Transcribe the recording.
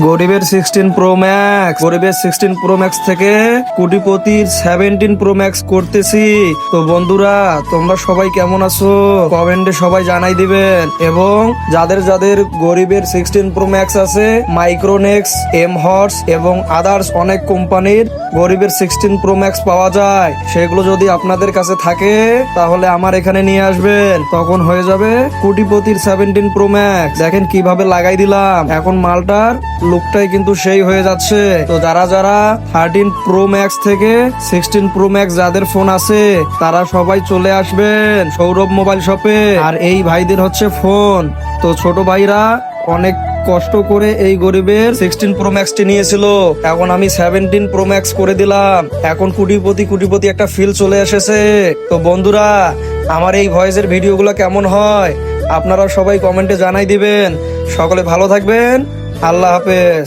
গরিবের 16 pro max থেকে কোটিপতির 17 pro max করতেছি। তো বন্ধুরা, তোমরা সবাই কেমন আছো কমেন্টে সবাই জানাই দিবেন। এবং যাদের যাদের গরিবের 16 প্রো ম্যাক্স আছে, মাইক্রোনেক্স, এম হর্স এবং আদার্স অনেক কোম্পানির গরিবের 16 প্রো ম্যাক্স পাওয়া যায়, সেগুলো যদি আপনাদের কাছে থাকে তাহলে আমার এখানে নিয়ে আসবেন, তখন হয়ে যাবে কোটিপতির 17 প্রো ম্যাক্স। দেখেন কিভাবে লাগাই দিলাম, এখন মালটার লুকটাই কিন্তু সেই হয়ে যাচ্ছে। তো যারা যারা 13 প্রো ম্যাক্স থেকে 16 প্রো ম্যাক্স যাদের ফোন আছে তারা সবাই চলে আসবেন সৌরভ মোবাইল শপে। আর এই ভাইদের হচ্ছে ফোন। তো ছোট ভাইরা অনেক কষ্ট করে এই গরিবের 16 প্রো ম্যাক্সটি নিয়েছিল, এখন আমি 17 প্রো ম্যাক্স করে দিলাম। এখন কোটিপতি একটা ফিল চলে এসেছে। তো বন্ধুরা, আমার এই ভয়েসের ভিডিওগুলো কেমন হয় আপনারা সবাই কমেন্টে জানাই দিবেন। সকলে ভালো থাকবেন। আল্লাহ হাফেজ।